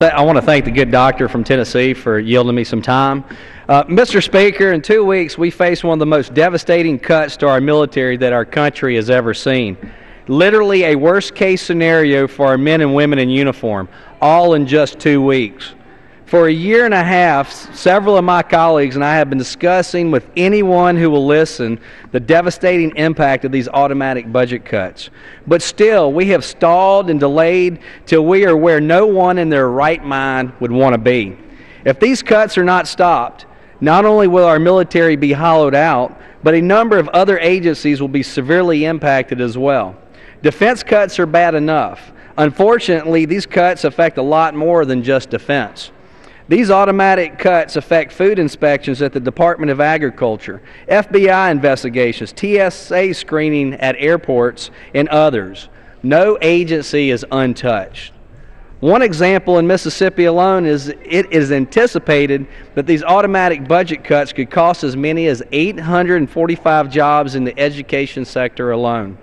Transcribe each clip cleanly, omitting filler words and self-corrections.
I want to thank the good doctor from Tennessee for yielding me some time. Mr. Speaker, in 2 weeks we face one of the most devastating cuts to our military that our country has ever seen. Literally a worst-case scenario for our men and women in uniform, all in just 2 weeks. For a year and a half, several of my colleagues and I have been discussing with anyone who will listen the devastating impact of these automatic budget cuts. But still, we have stalled and delayed till we are where no one in their right mind would want to be. If these cuts are not stopped, not only will our military be hollowed out, but a number of other agencies will be severely impacted as well. Defense cuts are bad enough. Unfortunately, these cuts affect a lot more than just defense. These automatic cuts affect food inspections at the Department of Agriculture, FBI investigations, TSA screening at airports, and others. No agency is untouched. One example in Mississippi alone is it is anticipated that these automatic budget cuts could cost as many as 845 jobs in the education sector alone.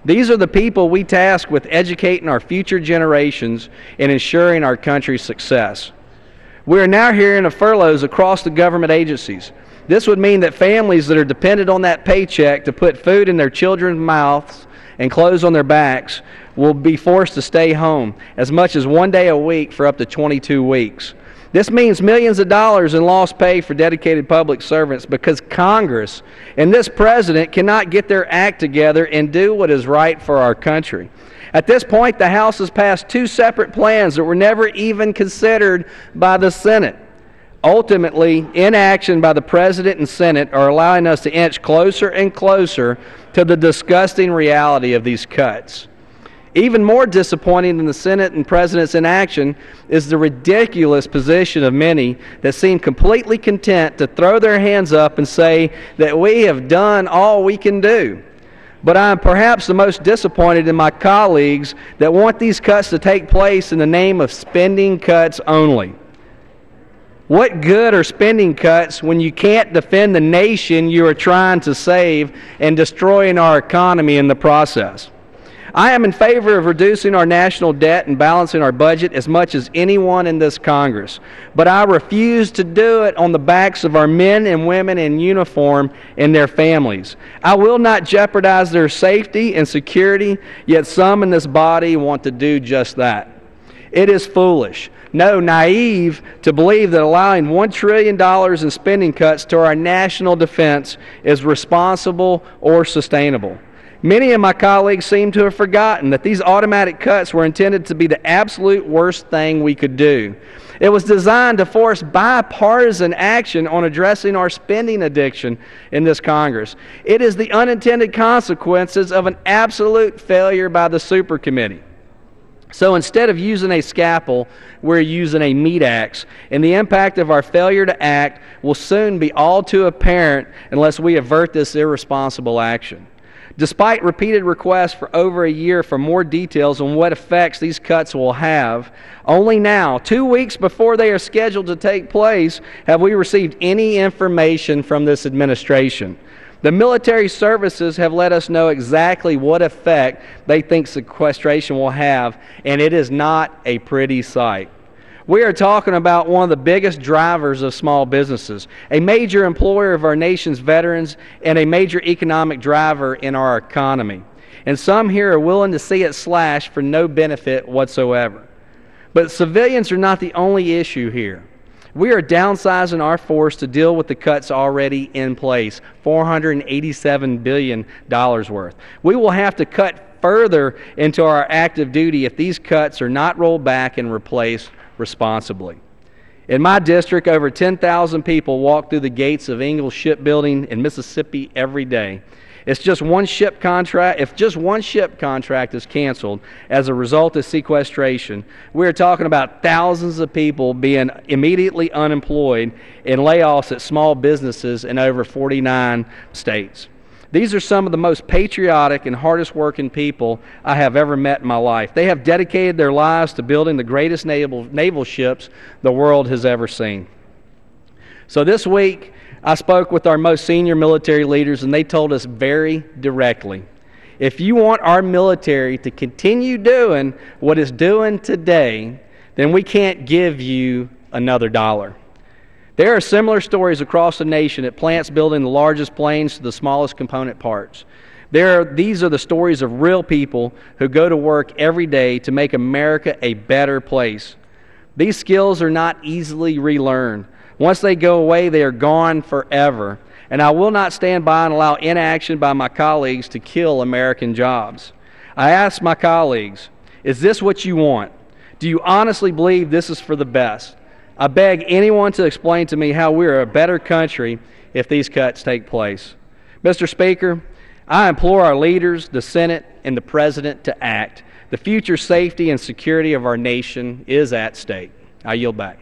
These are the people we task with educating our future generations and ensuring our country's success. We are now hearing of furloughs across the government agencies. This would mean that families that are dependent on that paycheck to put food in their children's mouths and clothes on their backs will be forced to stay home as much as 1 day a week for up to 22 weeks. This means millions of dollars in lost pay for dedicated public servants because Congress and this president cannot get their act together and do what is right for our country. At this point, the House has passed 2 separate plans that were never even considered by the Senate. Ultimately, inaction by the President and Senate are allowing us to inch closer and closer to the disgusting reality of these cuts. Even more disappointing than the Senate and President's inaction is the ridiculous position of many that seem completely content to throw their hands up and say that we have done all we can do. But I am perhaps the most disappointed in my colleagues that want these cuts to take place in the name of spending cuts only. What good are spending cuts when you can't defend the nation you are trying to save and destroying our economy in the process? I am in favor of reducing our national debt and balancing our budget as much as anyone in this Congress, but I refuse to do it on the backs of our men and women in uniform and their families. I will not jeopardize their safety and security, yet some in this body want to do just that. It is foolish, no, naive, to believe that allowing $1 trillion in spending cuts to our national defense is responsible or sustainable. Many of my colleagues seem to have forgotten that these automatic cuts were intended to be the absolute worst thing we could do. It was designed to force bipartisan action on addressing our spending addiction in this Congress. It is the unintended consequences of an absolute failure by the supercommittee. So instead of using a scalpel, we're using a meat axe, and the impact of our failure to act will soon be all too apparent unless we avert this irresponsible action. Despite repeated requests for over a year for more details on what effects these cuts will have, only now, 2 weeks before they are scheduled to take place, have we received any information from this administration. The military services have let us know exactly what effect they think sequestration will have, and it is not a pretty sight. We are talking about one of the biggest drivers of small businesses, a major employer of our nation's veterans, and a major economic driver in our economy. And some here are willing to see it slashed for no benefit whatsoever. But civilians are not the only issue here. We are downsizing our force to deal with the cuts already in place, $487 billion worth. We will have to cut further into our active duty if these cuts are not rolled back and replaced responsibly. In my district, over 10,000 people walk through the gates of Ingalls Shipbuilding in Mississippi every day. If just one ship contract is canceled as a result of sequestration, we're talking about thousands of people being immediately unemployed and layoffs at small businesses in over 49 states. These are some of the most patriotic and hardest working people I have ever met in my life. They have dedicated their lives to building the greatest naval ships the world has ever seen. So this week, I spoke with our most senior military leaders, and they told us very directly, if you want our military to continue doing what it's doing today, then we can't give you another dollar. There are similar stories across the nation at plants building the largest planes to the smallest component parts. These are the stories of real people who go to work every day to make America a better place. These skills are not easily relearned. Once they go away, they are gone forever. And I will not stand by and allow inaction by my colleagues to kill American jobs. I ask my colleagues, is this what you want? Do you honestly believe this is for the best? I beg anyone to explain to me how we are a better country if these cuts take place. Mr. Speaker, I implore our leaders, the Senate, and the President to act. The future safety and security of our nation is at stake. I yield back.